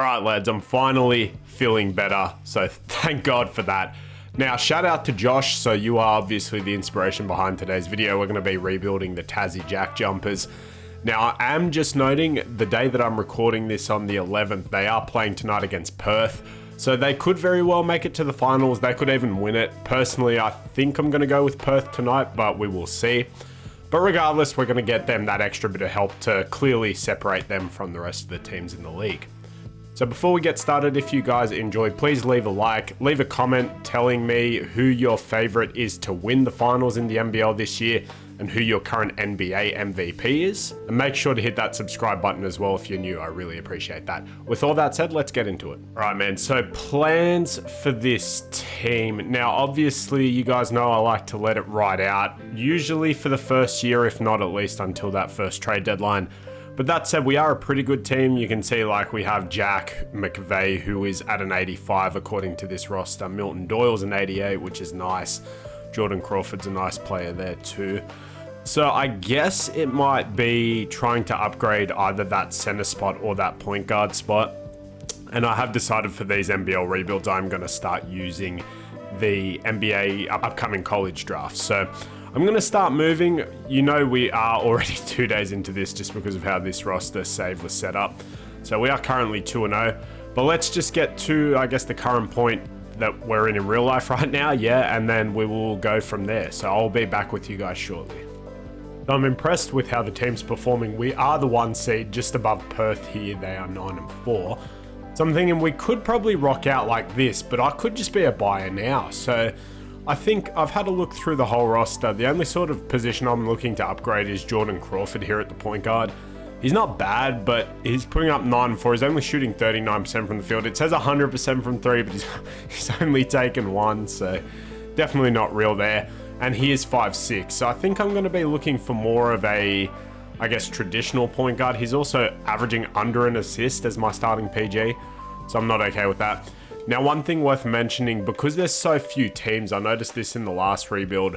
All right, lads, I'm finally feeling better, so thank God for that. Now, shout out to Josh. So you are obviously the inspiration behind today's video. We're going to be rebuilding the Tassie Jack jumpers. Now, I am just noting the day that I'm recording this on the 11th, they are playing tonight against Perth. So they could very well make it to the finals. They could even win it. Personally, I think I'm going to go with Perth tonight, but we will see. But regardless, we're going to get them that extra bit of help to clearly separate them from the rest of the teams in the league. So before we get started, if you guys enjoyed, please leave a like, leave a comment telling me who your favorite is to win the finals in the NBL this year and who your current NBA MVP is. And make sure to hit that subscribe button as well if you're new. I really appreciate that. With all that said, let's get into it. All right, man. So plans for this team. Now, obviously, you guys know I like to let it ride out, usually for the first year, if not at least until that first trade deadline. But that said, we are a pretty good team. You can see like we have Jack McVeigh, who is at an 85 according to this roster. Milton Doyle's an 88, which is nice. Jordan Crawford's a nice player there too. So I guess it might be trying to upgrade either that center spot or that point guard spot. And I have decided for these NBL rebuilds, I'm going to start using the NBA upcoming college draft. So I'm going to start moving. You know, we are already 2 days into this just because of how this roster save was set up. So we are currently 2-0, but let's just get to, I guess, the current point that we're in real life right now. Yeah. And then we will go from there. So I'll be back with you guys shortly. So I'm impressed with how the team's performing. We are the 1 seed just above Perth here. They are 9-4. So I'm thinking we could probably rock out like this, but I could just be a buyer now. So I think I've had a look through the whole roster. The only sort of position I'm looking to upgrade is Jordan Crawford here at the point guard. He's not bad, but he's putting up 9-4. He's only shooting 39% from the field. It says 100% from 3, but he's only taken 1, so definitely not real there. And he is 5'6", so I think I'm going to be looking for more of a, I guess, traditional point guard. He's also averaging under an assist as my starting PG, so I'm not okay with that. Now, one thing worth mentioning, because there's so few teams, I noticed this in the last rebuild,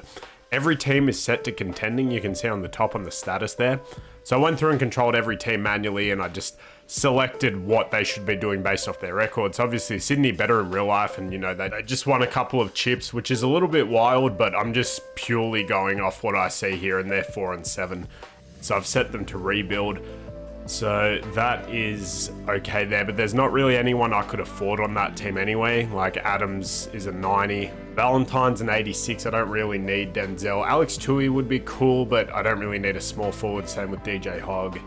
every team is set to contending. You can see on the top on the status there. So I went through and controlled every team manually, and I just selected what they should be doing based off their records. Obviously, Sydney better in real life, and you know, they just won a couple of chips, which is a little bit wild, but I'm just purely going off what I see here, and they're 4-7. So I've set them to rebuild. So that is okay there, but there's not really anyone I could afford on that team anyway. Like Adams is a 90, Valentine's an 86. I don't really need Denzel. Alex Tui would be cool, but I don't really need a small forward. Same with DJ Hogg.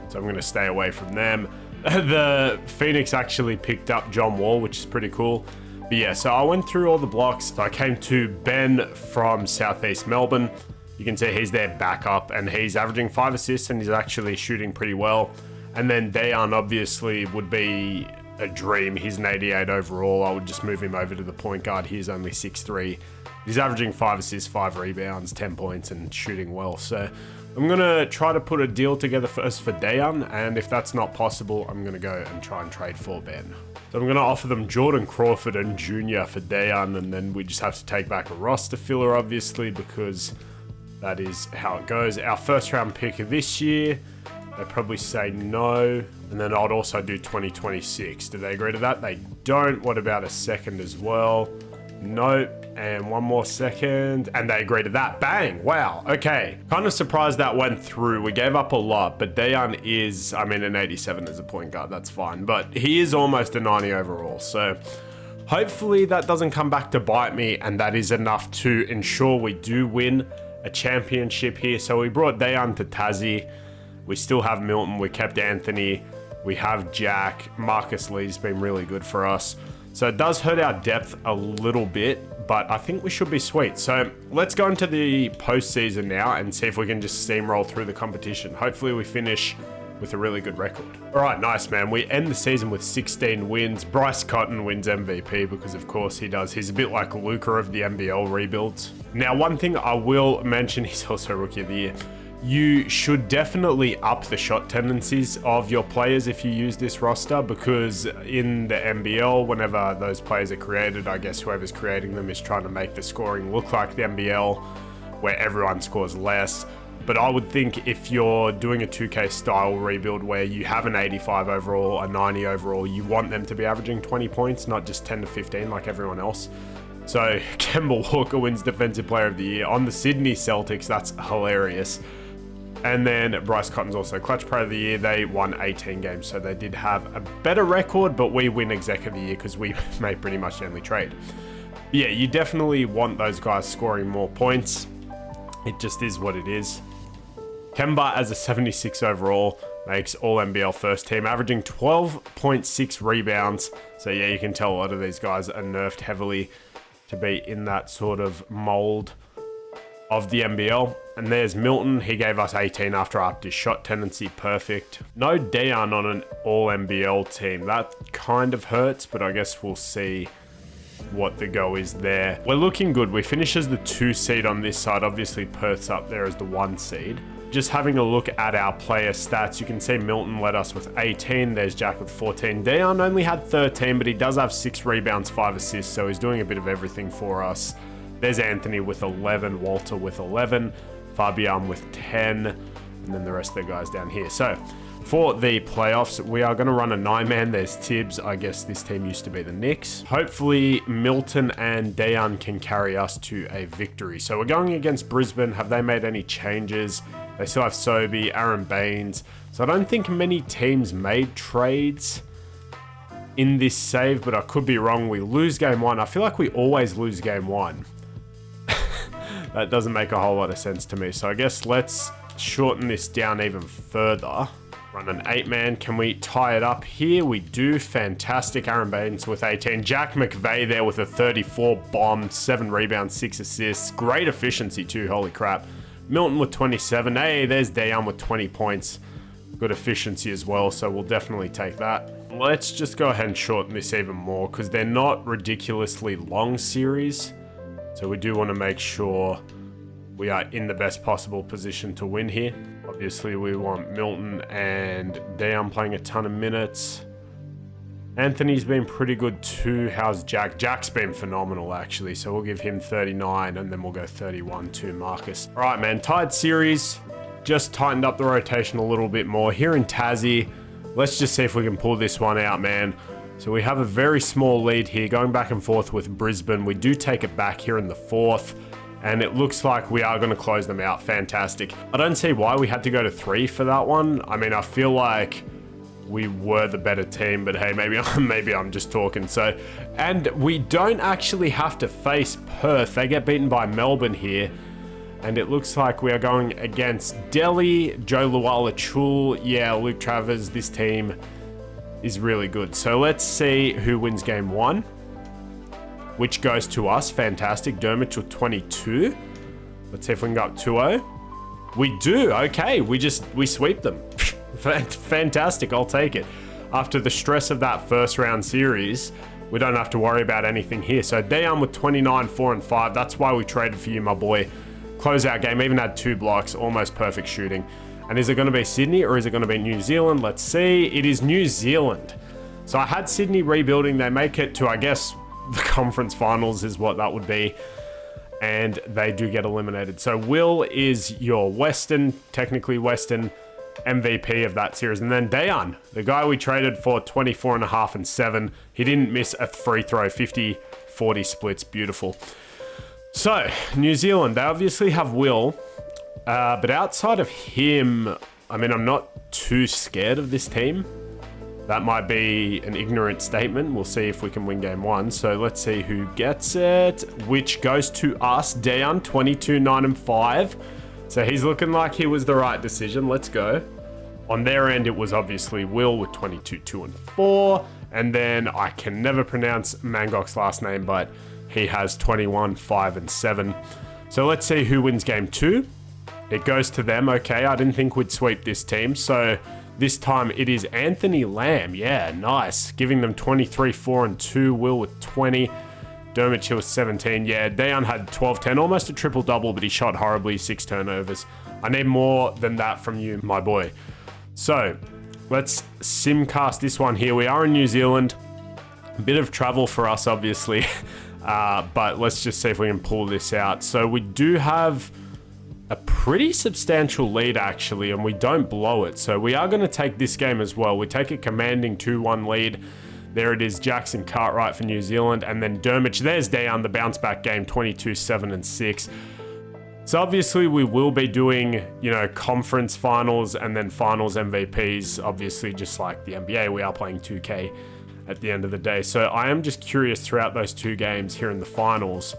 So I'm going to stay away from them. The Phoenix actually picked up John Wall, which is pretty cool. But yeah, so I went through all the blocks. So I came to Ben from Southeast Melbourne. You can see he's their backup, and he's averaging 5 assists, and he's actually shooting pretty well. And then Dayan obviously would be a dream. He's an 88 overall. I would just move him over to the point guard. He's only 6'3". He's averaging 5 assists, 5 rebounds, 10 points, and shooting well. So I'm going to try to put a deal together first for Dayan, and if that's not possible, I'm going to go and try and trade for Ben. So I'm going to offer them Jordan Crawford and Junior for Dayan, and then we just have to take back a roster filler, obviously, because that is how it goes. Our first round pick of this year, they probably say no. And then I'd also do 2026. Do they agree to that? They don't. What about a second as well? Nope. And one more second. And they agree to that. Bang. Wow. Okay. Kind of surprised that went through. We gave up a lot, but Dayan is, I mean, an 87 as a point guard. That's fine. But he is almost a 90 overall. So hopefully that doesn't come back to bite me, and that is enough to ensure we do win a championship here. So we brought Dayan to Tassie. We still have Milton. We kept Anthony. We have Jack. Marcus Lee's been really good for us. So it does hurt our depth a little bit, but I think we should be sweet. So let's go into the postseason now and see if we can just steamroll through the competition. Hopefully we finish with a really good record. All right, nice, man. We end the season with 16 wins. Bryce Cotton wins MVP because, of course, he does. He's a bit like Luka of the NBL rebuilds. Now, one thing I will mention, he's also Rookie of the Year. You should definitely up the shot tendencies of your players if you use this roster, because in the NBL, whenever those players are created, I guess whoever's creating them is trying to make the scoring look like the NBL, where everyone scores less. But I would think if you're doing a 2K style rebuild where you have an 85 overall, a 90 overall, you want them to be averaging 20 points, not just 10 to 15 like everyone else. So Kemba Walker wins Defensive Player of the Year on the Sydney Celtics. That's hilarious. And then Bryce Cotton's also Clutch Player of the Year. They won 18 games, so they did have a better record, but we win Exec of the Year because we made pretty much the only trade. Yeah, you definitely want those guys scoring more points. It just is what it is. Kemba as a 76 overall makes all NBL first team, averaging 12.6 rebounds. So yeah, you can tell a lot of these guys are nerfed heavily to be in that sort of mold of the NBL. And there's Milton. He gave us 18 after upped his shot tendency. Perfect. No Dayan on an all NBL team. That kind of hurts, but I guess we'll see what the go is there. We're looking good. We finish as the 2 seed on this side. Obviously Perth's up there as the 1 seed. Just having a look at our player stats, you can see Milton led us with 18. There's Jack with 14. Dayan only had 13, but he does have 6 rebounds, 5 assists, so he's doing a bit of everything for us. There's Anthony with 11, Walter with 11, Fabian with 10, and then the rest of the guys down here. So for the playoffs, we are going to run a 9-man. There's Tibbs. I guess this team used to be the Knicks. Hopefully Milton and Dayan can carry us to a victory. So we're going against Brisbane. Have they made any changes? They still have Sobey, Aaron Baines. So I don't think many teams made trades in this save, but I could be wrong. We lose game 1. I feel like we always lose game 1. That doesn't make a whole lot of sense to me. So I guess let's shorten this down even further. Run an 8-man. Can we tie it up here? We do. Fantastic. Aaron Baines with 18. Jack McVeigh there with a 34 bomb, 7 rebounds, 6 assists. Great efficiency too. Holy crap. Milton with 27. Hey, there's Dayan with 20 points. Good efficiency as well, so we'll definitely take that. Let's just go ahead and shorten this even more because they're not ridiculously long series. So we do want to make sure we are in the best possible position to win here. Obviously, we want Milton and Dayan playing a ton of minutes. Anthony's been pretty good too. How's Jack? Jack's been phenomenal, actually. So we'll give him 39, and then we'll go 31 to Marcus. All right, man. Tied series. Just tightened up the rotation a little bit more. Here in Tassie, let's just see if we can pull this one out, man. So we have a very small lead here, going back and forth with Brisbane. We do take it back here in the 4th, and it looks like we are going to close them out. Fantastic. I don't see why we had to go to 3 for that one. I mean, I feel like we were the better team, but hey, maybe I'm just talking. So, and we don't actually have to face Perth. They get beaten by Melbourne here, and it looks like we are going against Delhi, Joe Luala-Chul. Yeah, Luke Travers. This team is really good. So let's see who wins game 1, which goes to us. Fantastic. Dermot with 22. Let's see if we can go up 2-0. We do. Okay, we sweep them. Fantastic, I'll take it. After the stress of that first round series, we don't have to worry about anything here. So Dayan with 29, 4 and 5. That's why we traded for you, my boy. Closeout game, even had 2 blocks, almost perfect shooting. And is it going to be Sydney or is it going to be New Zealand? Let's see. It is New Zealand. So I had Sydney rebuilding. They make it to, I guess, the conference finals is what that would be. And they do get eliminated. So Will is your technically Western MVP of that series. And then Dayan, the guy we traded for 24.5 and 7. He didn't miss a free throw. 50-40 splits. Beautiful. So, New Zealand, they obviously have Will. But outside of him, I mean, I'm not too scared of this team. That might be an ignorant statement. We'll see if we can win game 1. So let's see who gets it, which goes to us. Dayan, 22, 9 and 5. So he's looking like he was the right decision. Let's go. On their end, it was obviously Will with 22, 2 and 4. And then I can never pronounce Mangok's last name, but he has 21, 5 and 7. So let's see who wins game 2. It goes to them. Okay, I didn't think we'd sweep this team. So this time it is Anthony Lamb. Yeah, nice. Giving them 23, 4 and 2. Will with 20. Dermot Chill with 17. Yeah, Dayan had 12, 10. Almost a triple-double, but he shot horribly. 6 turnovers. I need more than that from you, my boy. So let's simcast this one here. We are in New Zealand. A bit of travel for us, obviously. But let's just see if we can pull this out. So we do have a pretty substantial lead actually, and we don't blow it. So we are going to take this game as well. We take a commanding 2-1 lead. There it is, Jackson Cartwright for New Zealand, and then Dermich. There's Dayan, the bounce back game, 22-7-6. So obviously we will be doing, you know, conference finals and then finals MVPs. Obviously, just like the NBA, we are playing 2K at the end of the day. So I am just curious throughout those two games here in the finals.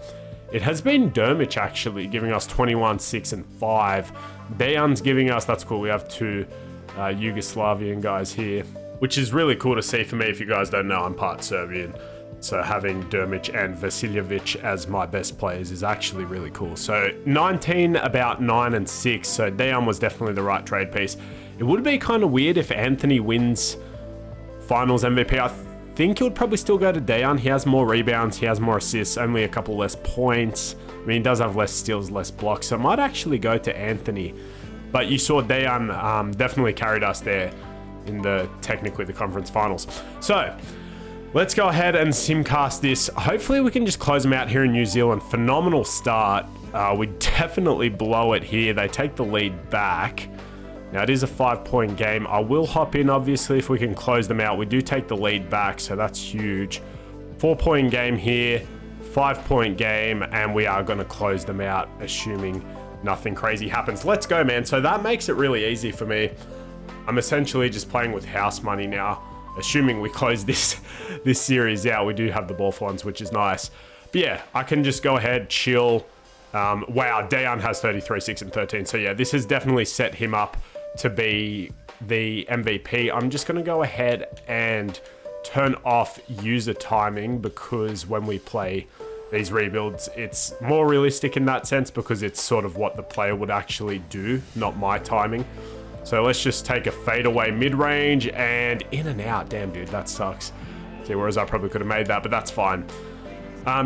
It has been Dermich actually giving us 21-6-5. Dayan's giving us, that's cool, we have two Yugoslavian guys here, which is really cool to see for me. If you guys don't know, I'm part Serbian. So having Dermich and Vasiljevic as my best players is actually really cool. So 19, about 9-6. So Dayan was definitely the right trade piece. It would be kind of weird if Anthony wins finals MVP. I think it would probably still go to Dayan. He has more rebounds, he has more assists, only a couple less points. I mean, he does have less steals, less blocks, so it might actually go to Anthony. But you saw Dayan definitely carried us there in technically the conference finals. So let's go ahead and simcast this. Hopefully we can just close them out here in New Zealand. Phenomenal start. We definitely blow it here. They take the lead back. Now, it is a 5-point game. I will hop in, obviously, if we can close them out. We do take the lead back, so that's huge. 4-point game here, 5-point game, and we are going to close them out, assuming nothing crazy happens. Let's go, man. So that makes it really easy for me. I'm essentially just playing with house money now, assuming we close this series out. We do have the ball ones, which is nice. But yeah, I can just go ahead, chill. Wow, Dayan has 33-6-13. So yeah, this has definitely set him up to be the MVP. I'm just going to go ahead and turn off user timing, because when we play these rebuilds, it's more realistic in that sense, because it's sort of what the player would actually do, not my timing. So let's just take a fadeaway mid-range and in and out. Damn, dude, that sucks. See, whereas I probably could have made that, but that's fine.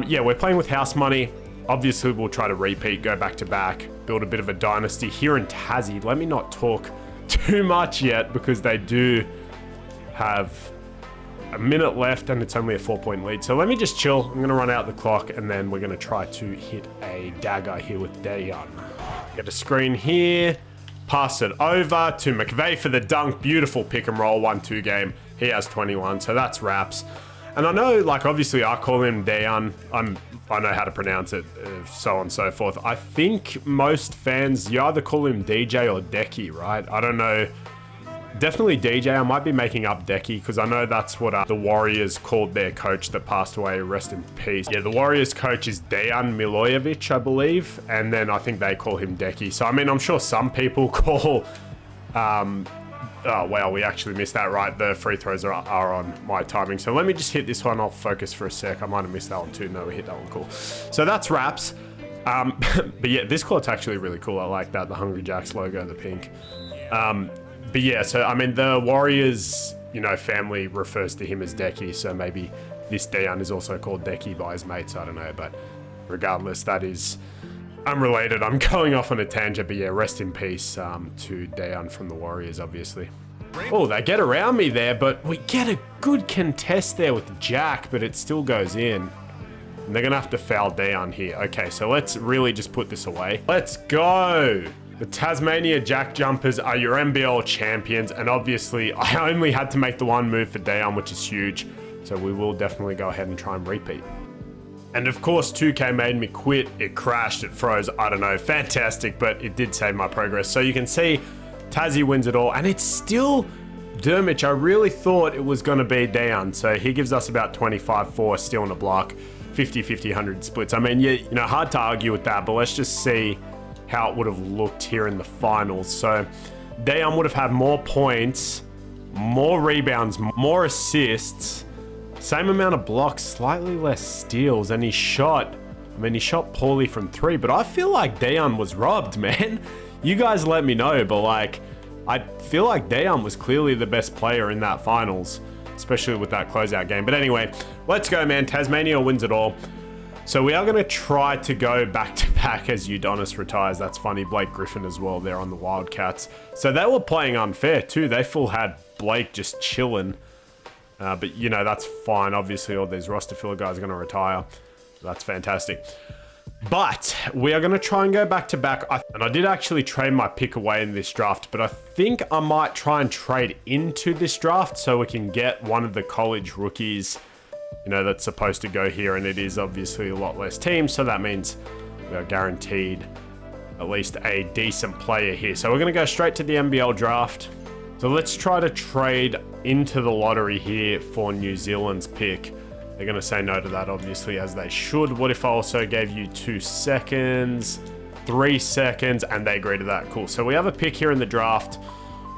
Yeah, we're playing with house money. Obviously, we'll try to repeat, go back to back, build a bit of a dynasty here in Tassie. Let me not talk too much yet, because they do have a minute left and it's only a 4-point lead. So let me just chill. I'm going to run out the clock, and then we're going to try to hit a dagger here with Dayan. Get a screen here. Pass it over to McVeigh for the dunk. Beautiful pick and roll 1-2 game. He has 21, so that's wraps. And I know, like, obviously I call him Dayan. I know how to pronounce it, so on and so forth. I think most fans, you either call him DJ or Decky, right? I don't know. Definitely DJ. I might be making up Decky, because I know that's what the Warriors called their coach that passed away. Rest in peace. Yeah, the Warriors coach is Dejan Milojevic, I believe. And then I think they call him Decky. So, I mean, I'm sure some people call... oh, wow, we actually missed that, right? The free throws are on my timing. So let me just hit this one. I'll focus for a sec. I might have missed that one too. No, we hit that one. Cool. So that's wraps. But yeah, this quote's actually really cool. I like that. The Hungry Jacks logo, the pink. But yeah, so I mean, the Warriors, you know, family refers to him as Decky. So maybe this Dayan is also called Decky by his mates. I don't know. But regardless, that is unrelated. I'm going off on a tangent, but yeah, rest in peace to Dayan from the Warriors, obviously. Oh, they get around me there, but we get a good contest there with Jack, but it still goes in. And they're going to have to foul Dayan here. Okay, so let's really just put this away. Let's go! The Tasmania Jack Jumpers are your NBL champions, and obviously I only had to make the one move for Dayan, which is huge. So we will definitely go ahead and try and repeat. And of course, 2K made me quit. It crashed, it froze, I don't know. Fantastic, but it did save my progress. So you can see Tassie wins it all, and it's still Dermich. I really thought it was going to be Dayan. So he gives us about 25-4, steal and a block, 50-50, 100 splits. I mean, yeah, you know, hard to argue with that, but let's just see how it would have looked here in the finals. So Dayan would have had more points, more rebounds, more assists, same amount of blocks, slightly less steals, and he shot poorly from 3, but I feel like Dayan was robbed, man. You guys let me know, but like, I feel like Dayan was clearly the best player in that finals, especially with that closeout game. But anyway, let's go, man. Tasmania wins it all. So we are going to try to go back-to-back as Udonis retires. That's funny. Blake Griffin as well there on the Wildcats. So they were playing unfair too. They full had Blake just chilling. But, you know, that's fine. Obviously, all these roster filler guys are going to retire. That's fantastic. But we are going to try and go back to back. And I did actually trade my pick away in this draft, but I think I might try and trade into this draft so we can get one of the college rookies, you know, that's supposed to go here. And it is obviously a lot less teams. So that means we are guaranteed at least a decent player here. So we're going to go straight to the NBL draft. So let's try to trade into the lottery here for New Zealand's pick. They're going to say no to that, obviously, as they should. What if I also gave you 2 seconds, 3 seconds, and they agree to that? Cool. So we have a pick here in the draft.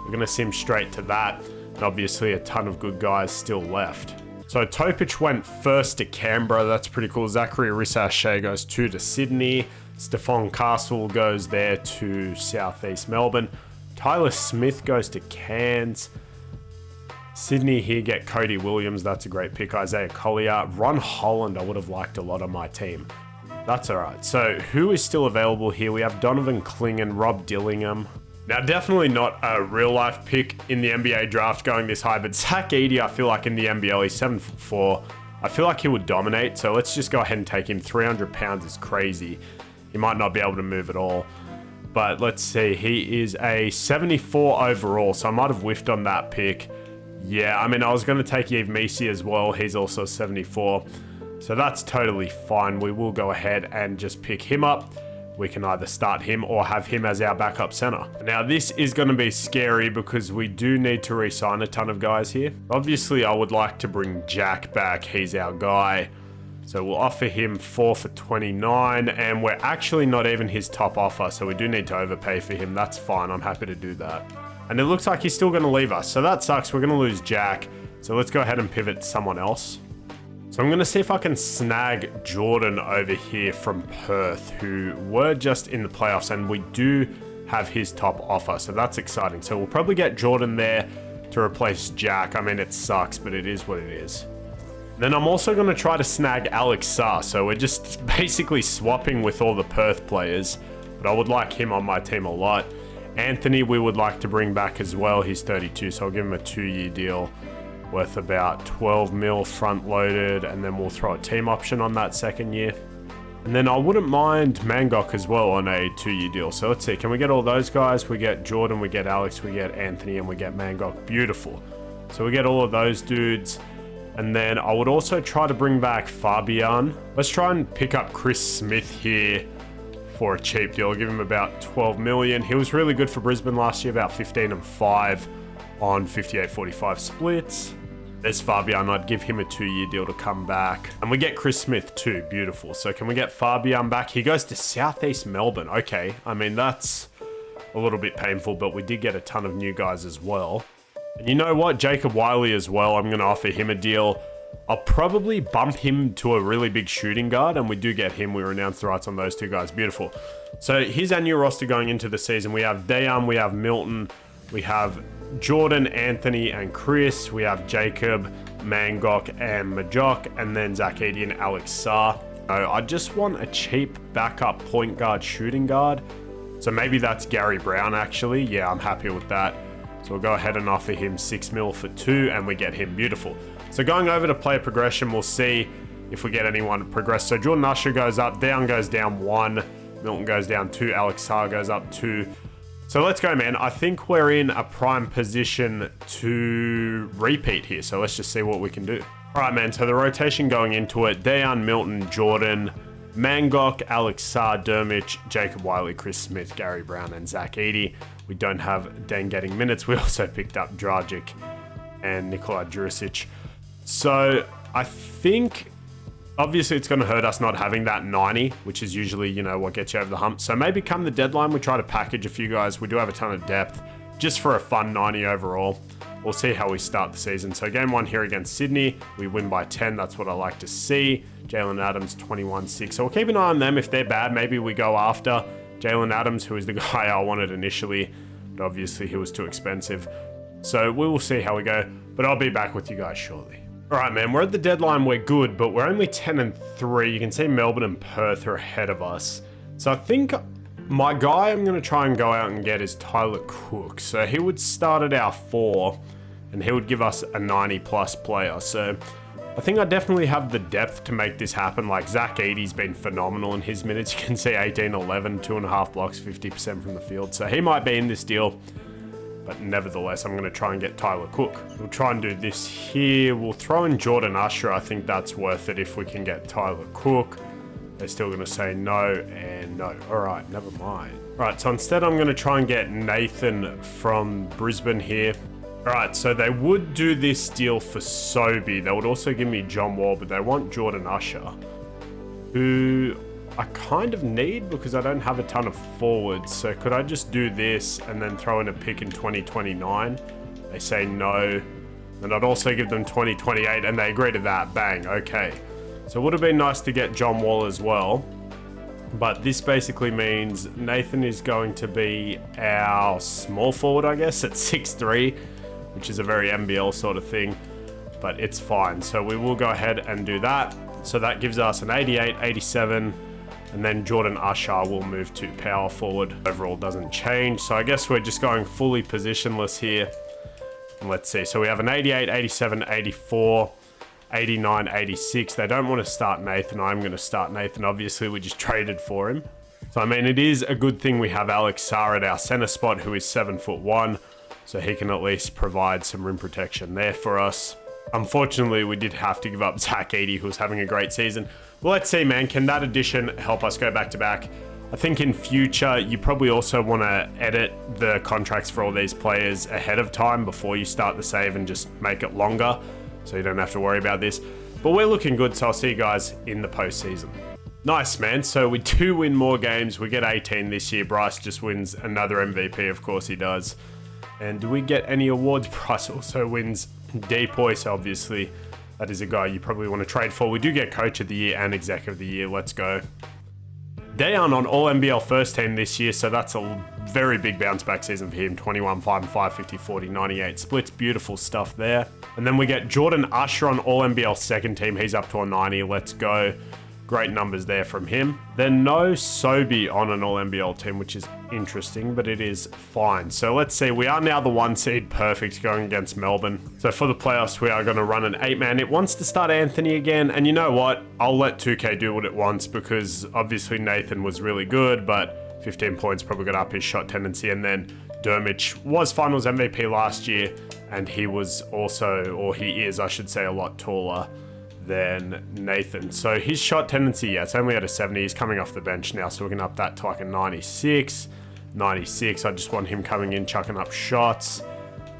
We're going to sim straight to that. And obviously a ton of good guys still left. So Topic went first to Canberra. That's pretty cool. Zachary Arissa goes 2 to Sydney. Stephon Castle goes there to Southeast Melbourne. Tyler Smith goes to Cairns. Sydney here get Cody Williams. That's a great pick. Isaiah Collier. Ron Holland I would have liked a lot on my team. That's all right. So who is still available here? We have Donovan Clingan, Rob Dillingham. Now, definitely not a real-life pick in the NBA draft going this high, but Zach Edey, I feel like in the NBL, he's 7'4". I feel like he would dominate, so let's just go ahead and take him. 300 pounds is crazy. He might not be able to move at all. But let's see, he is a 74 overall, so I might have whiffed on that pick. Yeah, I mean, I was going to take Yves Misi as well. He's also 74. So that's totally fine. We will go ahead and just pick him up. We can either start him or have him as our backup center. Now, this is going to be scary because we do need to re-sign a ton of guys here. Obviously, I would like to bring Jack back. He's our guy. So we'll offer him 4 for 29, and we're actually not even his top offer, so we do need to overpay for him. That's fine. I'm happy to do that. And it looks like he's still going to leave us, so that sucks. We're going to lose Jack. So let's go ahead and pivot to someone else. So I'm going to see if I can snag Jordan over here from Perth, who were just in the playoffs, and we do have his top offer, so that's exciting. So we'll probably get Jordan there to replace Jack. I mean, it sucks, but it is what it is. Then I'm also going to try to snag Alex Sarr, so we're just basically swapping with all the Perth players, but I would like him on my team a lot. Anthony, we would like to bring back as well. He's 32, so I'll give him a 2-year deal worth about 12 mil front loaded, and then we'll throw a team option on that 2nd year. And then I wouldn't mind Mangok as well on a 2-year deal. So let's see, can we get all those guys? We get Jordan, we get Alex, we get Anthony, and we get Mangok. Beautiful. So we get all of those dudes. And then I would also try to bring back Fabian. Let's try and pick up Chris Smith here for a cheap deal. I'll give him about 12 million. He was really good for Brisbane last year, about 15 and 5 on 58-45 splits. There's Fabian. I'd give him a 2-year deal to come back. And we get Chris Smith too. Beautiful. So can we get Fabian back? He goes to Southeast Melbourne. Okay. I mean, that's a little bit painful, but we did get a ton of new guys as well. And you know what? Jacob Wiley as well. I'm going to offer him a deal. I'll probably bump him to a really big shooting guard, and we do get him. We renounced the rights on those 2 guys. Beautiful. So here's our new roster going into the season. We have Dayan, we have Milton, we have Jordan, Anthony, and Chris. We have Jacob, Mangok, and Majok, and then Zach Edey and Alex Sarr. I just want a cheap backup point guard shooting guard. So maybe that's Gary Brown, actually. Yeah, I'm happy with that. So we'll go ahead and offer him 6 mil for 2, and we get him. Beautiful. So going over to player progression, we'll see if we get anyone to progress. So Jordan Usher goes up, Dayan goes down 1, Milton goes down 2, Alex Sarr goes up 2. So let's go, man. I think we're in a prime position to repeat here. So let's just see what we can do. All right, man. So the rotation going into it, Dayan, Milton, Jordan, Mangok, Alex Sarr, Dermich, Jacob Wiley, Chris Smith, Gary Brown, and Zach Edey. We don't have Dan getting minutes. We also picked up Dragic and Nikola Jurisic. So I think obviously it's going to hurt us not having that 90, which is usually, you know, what gets you over the hump. So maybe come the deadline, we try to package a few guys. We do have a ton of depth just for a fun 90 overall. We'll see how we start the season. So game 1 here against Sydney, we win by 10. That's what I like to see. Jalen Adams, 21-6. So we'll keep an eye on them. If they're bad, maybe we go after Jalen Adams, who is the guy I wanted initially, but obviously he was too expensive. So we will see how we go, but I'll be back with you guys shortly. All right, man, we're at the deadline. We're good, but we're only 10 and 3. You can see Melbourne and Perth are ahead of us. So I think my guy I'm going to try and go out and get is Tyler Cook. So he would start at our 4, and he would give us a 90-plus player. So I think I definitely have the depth to make this happen. Like, Zach Edey's been phenomenal in his minutes. You can see 18, 11, 2.5 blocks, 50% from the field. So he might be in this deal. But nevertheless, I'm going to try and get Tyler Cook. We'll try and do this here. We'll throw in Jordan Usher. I think that's worth it if we can get Tyler Cook. They're still going to say no and no. All right, never mind. All right, so instead I'm going to try and get Nathan from Brisbane here. All right, so they would do this deal for Sobey. They would also give me John Wall, but they want Jordan Usher, who I kind of need because I don't have a ton of forwards. So could I just do this and then throw in a pick in 2029? They say no. And I'd also give them 2028 and they agree to that. Bang, okay. So it would have been nice to get John Wall as well. But this basically means Nathan is going to be our small forward, I guess, at 6'3", which is a very NBL sort of thing, but it's fine. So we will go ahead and do that. So that gives us an 88, 87, and then Jordan Usher will move to power forward. Overall doesn't change. So I guess we're just going fully positionless here. And let's see. So we have an 88, 87, 84, 89, 86. They don't want to start Nathan. I'm going to start Nathan. Obviously, we just traded for him. So, I mean, it is a good thing we have Alex Sarr at our center spot, who is 7'1". So he can at least provide some rim protection there for us. Unfortunately, we did have to give up Zach Edey, who was having a great season. Well, let's see, man. Can that addition help us go back to back? I think in future, you probably also want to edit the contracts for all these players ahead of time before you start the save and just make it longer so you don't have to worry about this. But we're looking good, so I'll see you guys in the postseason. Nice, man. So we do win more games. We get 18 this year. Bryce just wins another MVP. Of course he does. And do we get any awards? Bryce also wins Depoy, so obviously that is a guy you probably want to trade for. We do get Coach of the Year and Exec of the Year. Let's go. Dayan on All NBL first team this year, so that's a very big bounce back season for him. 21, 5, 5, 50, 40, 98 splits. Beautiful stuff there. And then we get Jordan Usher on All NBL second team. He's up to a 90. Let's go. Great numbers there from him. Then no Sobey on an All NBL team, which is interesting, but it is fine. So let's see. We are now the 1 seed, perfect, going against Melbourne. So for the playoffs, we are going to run an 8-man. It wants to start Anthony again. And you know what? I'll let 2K do what it wants because obviously Nathan was really good, but 15 points probably got up his shot tendency. And then Dermich was finals MVP last year, and he was also, or he is, I should say, a lot taller than Nathan. So his shot tendency, yeah, it's only at a 70. He's coming off the bench now, so we're going to up that to like a 96. 96. I just want him coming in, chucking up shots.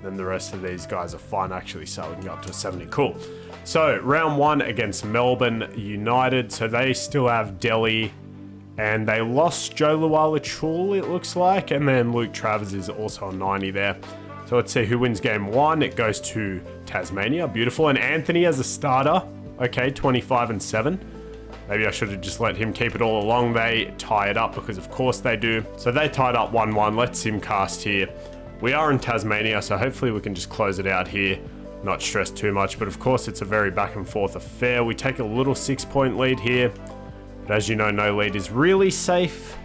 Then the rest of these guys are fine, actually, so we can go up to a 70. Cool. So round 1 against Melbourne United. So they still have Delhi, and they lost Joe Luala-Chul, it looks like, and then Luke Travers is also on 90 there. So let's see who wins game 1. It goes to Tasmania. Beautiful. And Anthony as a starter. Okay, 25 and 7. Maybe I should have just let him keep it all along. They tie it up because of course they do. So they tied up 1-1. Let's sim cast here. We are in Tasmania, so hopefully we can just close it out here. Not stress too much, but of course it's a very back and forth affair. We take a little 6-point lead here. But as you know, no lead is really safe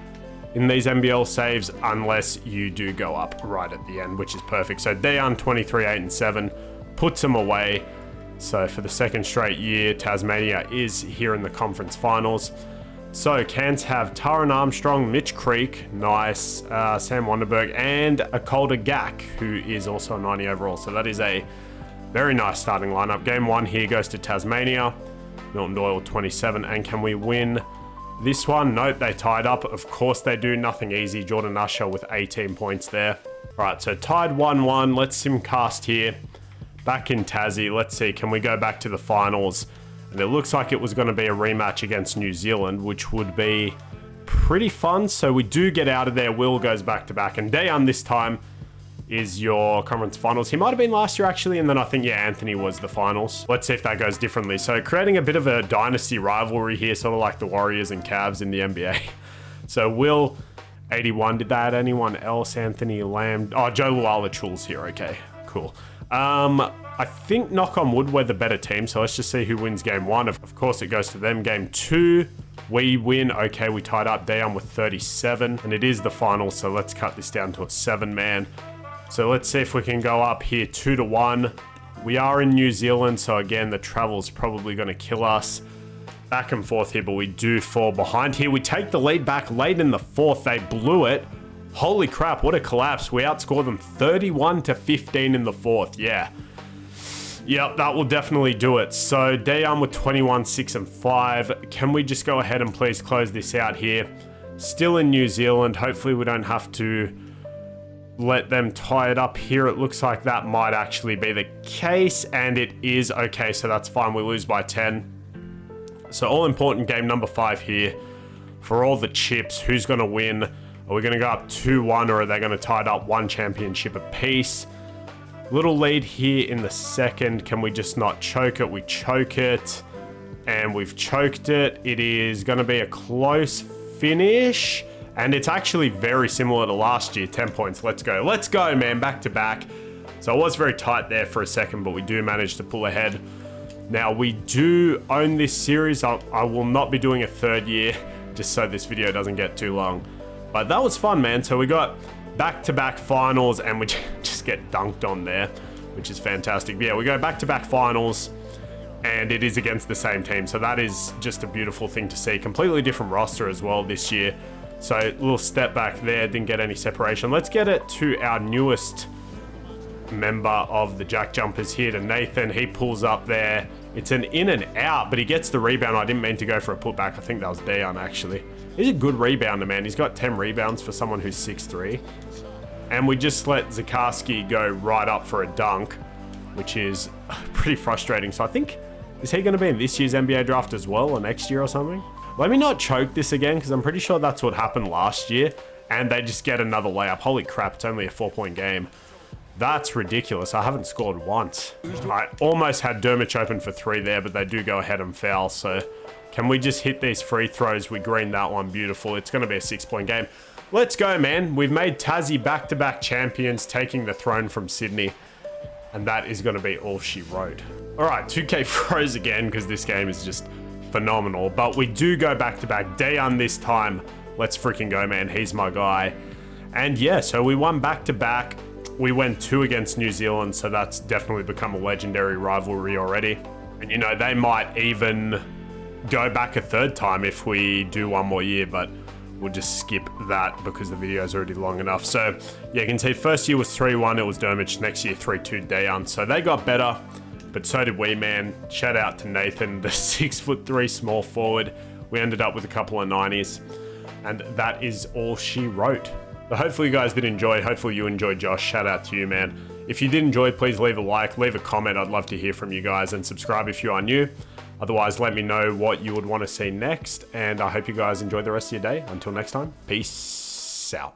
in these NBL saves unless you do go up right at the end, which is perfect. So Dayan 23, 8 and 7 puts them away. So for the second straight year, Tasmania is here in the conference finals. So Cairns have Taran Armstrong, Mitch Creek, nice, Sam Wanderberg, and a Calder Gack, who is also a 90 overall. So that is a very nice starting lineup. Game 1 here goes to Tasmania. Milton Doyle 27, and can we win this one? Nope, they tied up. Of course they do, nothing easy. Jordan Usher with 18 points there. All right, so tied 1-1. Let's sim cast here. Back in Tassie, let's see, can we go back to the finals? And it looks like it was going to be a rematch against New Zealand, which would be pretty fun. So we do get out of there. Will goes back to back, and Dayan this time is your conference finals. He might have been last year actually, and then I think, yeah, Anthony was the finals. Let's see if that goes differently. So creating a bit of a dynasty rivalry here, sort of like the Warriors and Cavs in the NBA. So Will, 81, did they add anyone else? Anthony Lamb, oh, Joe Luala-Chul's here, okay, cool. I think, knock on wood, we're the better team, so let's just see who wins game 1. Of course, it goes to them. Game 2, we win. Okay, we tied up Dayan with 37, and it is the final, so let's cut this down to a 7-man. So let's see if we can go up here 2-1. We are in New Zealand, so again, the travel's probably going to kill us. Back and forth here, but we do fall behind here. We take the lead back late in the fourth. They blew it. Holy crap, what a collapse. We outscored them 31-15 in the fourth. Yeah. Yep, that will definitely do it. So Dayan with 21, 6 and 5. Can we just go ahead and please close this out here? Still in New Zealand. Hopefully we don't have to let them tie it up here. It looks like that might actually be the case, and it is. Okay, so that's fine. We lose by 10. So all important game number 5 here. For all the chips, who's going to win? Are we going to go up 2-1, or are they going to tie it up 1 championship apiece? Little lead here in the second. Can we just not choke it? We choke it, and we've choked it. It is going to be a close finish, and it's actually very similar to last year. 10 points. Let's go. Let's go, man. Back to back. So it was very tight there for a second, but we do manage to pull ahead. Now, we do own this series. I will not be doing a third year, just so this video doesn't get too long. But that was fun, man. So we got back-to-back finals, and we just get dunked on there, which is fantastic. But yeah, we go back-to-back finals, and it is against the same team. So that is just a beautiful thing to see. Completely different roster as well this year. So a little step back there, didn't get any separation. Let's get it to our newest member of the Jack Jumpers here, to Nathan. He pulls up there. It's an in and out, but he gets the rebound. I didn't mean to go for a putback. I think that was Dayan, actually. He's a good rebounder, man. He's got 10 rebounds for someone who's 6'3". And we just let Zakarski go right up for a dunk, which is pretty frustrating. So I think, is he going to be in this year's NBA draft as well, or next year or something? Let me not choke this again, because I'm pretty sure that's what happened last year, and they just get another layup. Holy crap, it's only a 4-point game. That's ridiculous. I haven't scored once. I almost had Dermich open for 3 there, but they do go ahead and foul. So can we just hit these free throws? We greened that one. Beautiful. It's going to be a 6-point game. Let's go, man. We've made Tassie back-to-back champions, taking the throne from Sydney. And that is going to be all she wrote. All right, 2K froze again because this game is just phenomenal. But we do go back-to-back. Dayan this time. Let's freaking go, man. He's my guy. And yeah, so we won back-to-back. We went 2 against New Zealand, so that's definitely become a legendary rivalry already. And, you know, they might even go back a 3rd time if we do 1 more year, but we'll just skip that because the video is already long enough. So, yeah, you can see first year was 3-1, it was Dermich. Next year, 3-2 Dayan. So they got better, but so did we, man. Shout out to Nathan, the 6'3" small forward. We ended up with a couple of 90s, and that is all she wrote. So hopefully you guys did enjoy. Hopefully you enjoyed, Josh. Shout out to you, man. If you did enjoy, please leave a like, leave a comment. I'd love to hear from you guys, and subscribe if you are new. Otherwise, let me know what you would want to see next, and I hope you guys enjoy the rest of your day. Until next time, peace out.